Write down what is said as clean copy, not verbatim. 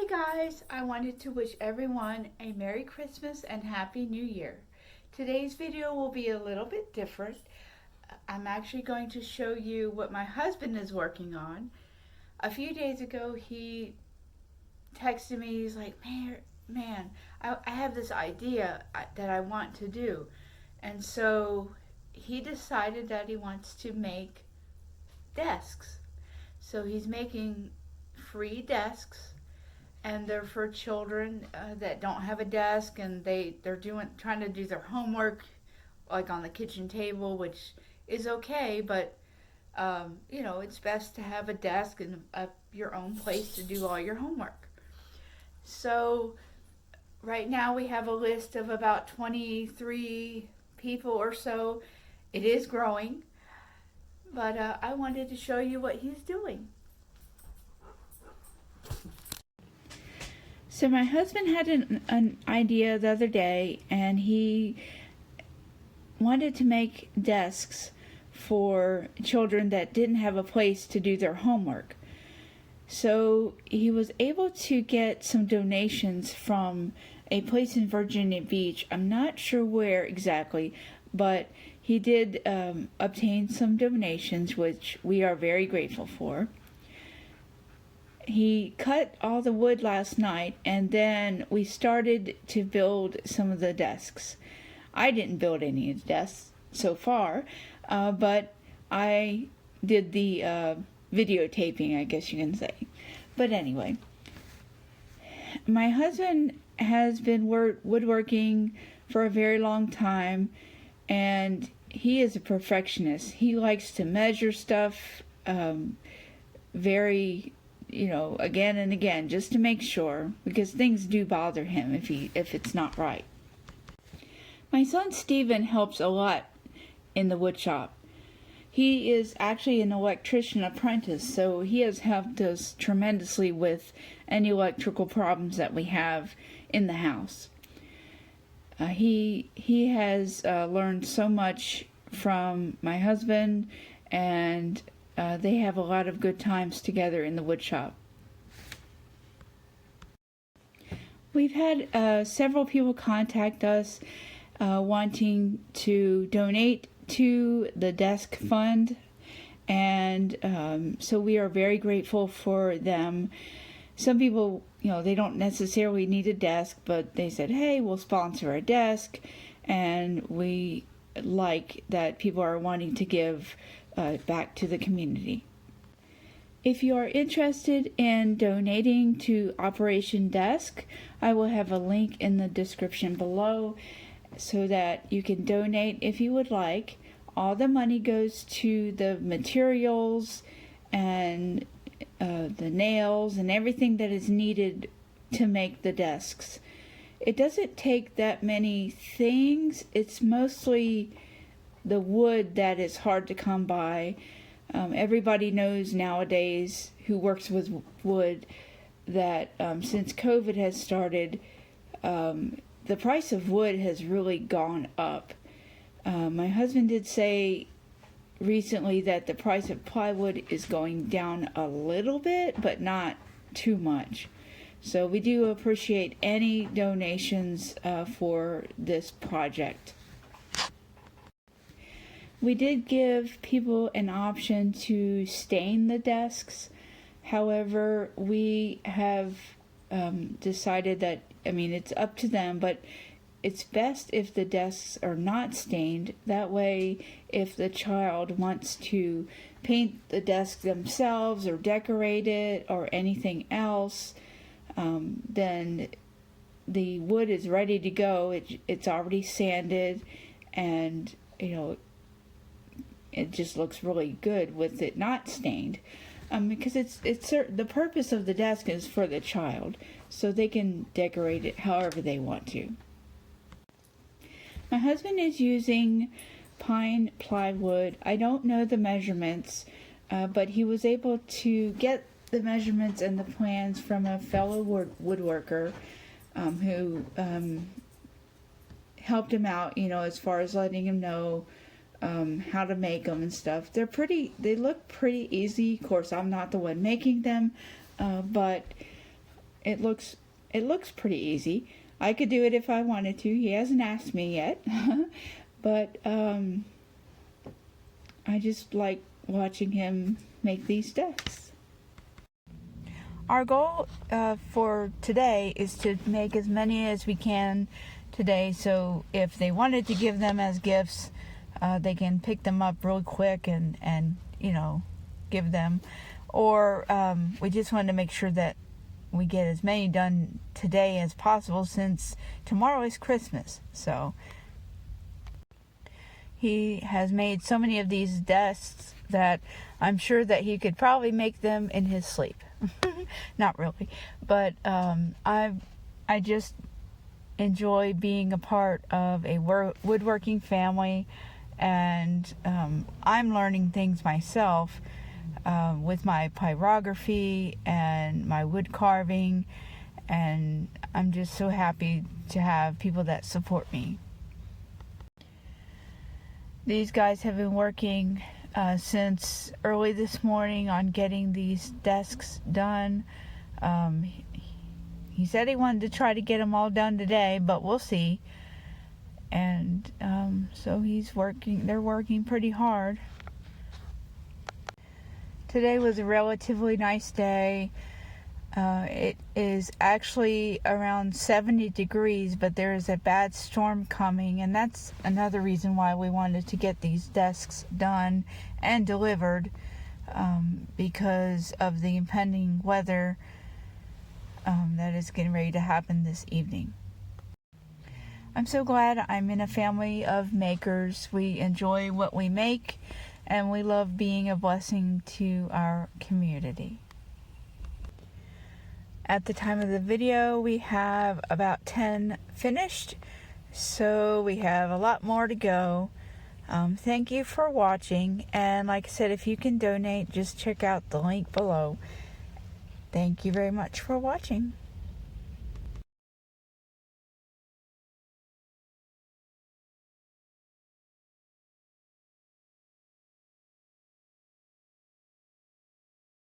Hey guys, I wanted to wish everyone a Merry Christmas and Happy New Year. Today's video will be a little bit different. I'm actually going to show you what my husband is working on. A few days ago, he texted me, he's like, I have this idea that I want to do. And so he decided that he wants to make desks. So he's making free desks, and they're for children that don't have a desk, and they're trying to do their homework like on the kitchen table, which is okay, but it's best to have a desk and your own place to do all your homework. So right now we have a list of about 23 people or so. It is growing, but I wanted to show you what he's doing. So my husband had an idea the other day, and he wanted to make desks for children that didn't have a place to do their homework. So he was able to get some donations from a place in Virginia Beach. I'm not sure where exactly, but he did obtain some donations, which we are very grateful for. He cut all the wood last night, and then we started to build some of the desks. I didn't build any of the desks so far, but I did the videotaping, I guess you can say. But anyway, my husband has been woodworking for a very long time, and he is a perfectionist. He likes to measure stuff very again and again, just to make sure, because things do bother him if it's not right. My son Steven helps a lot in the wood shop. He is actually an electrician apprentice, so he has helped us tremendously with any electrical problems that we have in the house. He has learned so much from my husband, and they have a lot of good times together in the wood shop. We've had several people contact us wanting to donate to the desk fund, and so we are very grateful for them. Some people, they don't necessarily need a desk, but they said, hey, we'll sponsor a desk, and we like that people are wanting to give back to the community. If you are interested in donating to Operation Desk, I will have a link in the description below so that you can donate if you would like. All the money goes to the materials and the nails and everything that is needed to make the desks. It doesn't take that many things. It's mostly the wood that is hard to come by. Everybody knows nowadays who works with wood that since COVID has started, the price of wood has really gone up. My husband did say recently that the price of plywood is going down a little bit, but not too much. So we do appreciate any donations for this project. We did give people an option to stain the desks. However, we have decided that, it's up to them, but it's best if the desks are not stained. That way, if the child wants to paint the desk themselves or decorate it or anything else, then the wood is ready to go. It's already sanded, and it just looks really good with it not stained, because the purpose of the desk is for the child, so they can decorate it however they want to. My husband is using pine plywood. I don't know the measurements, but he was able to get the measurements and the plans from a fellow woodworker who helped him out, as far as letting him know how to make them and stuff. They look pretty easy. Of course, I'm not the one making them, but it looks pretty easy. I could do it if I wanted to. He hasn't asked me yet, but I just like watching him make these desks. Our goal for today is to make as many as we can today, so if they wanted to give them as gifts, they can pick them up real quick and give them. Or we just wanted to make sure that we get as many done today as possible, since tomorrow is Christmas. So he has made so many of these desks that I'm sure that he could probably make them in his sleep. Not really, but I just enjoy being a part of a woodworking family, and I'm learning things myself with my pyrography and my wood carving, and I'm just so happy to have people that support me. These guys have been working since early this morning on getting these desks done. He said he wanted to try to get them all done today, but we'll see. And so they're working pretty hard. Today was a relatively nice day. It is actually around 70 degrees, but there is a bad storm coming, and that's another reason why we wanted to get these desks done and delivered, because of the impending weather that is getting ready to happen this evening. I'm so glad I'm in a family of makers. We enjoy what we make, and we love being a blessing to our community. At the time of the video, we have about 10 finished, so we have a lot more to go. Thank you for watching, and like I said, if you can donate, just check out the link below. Thank you very much for watching.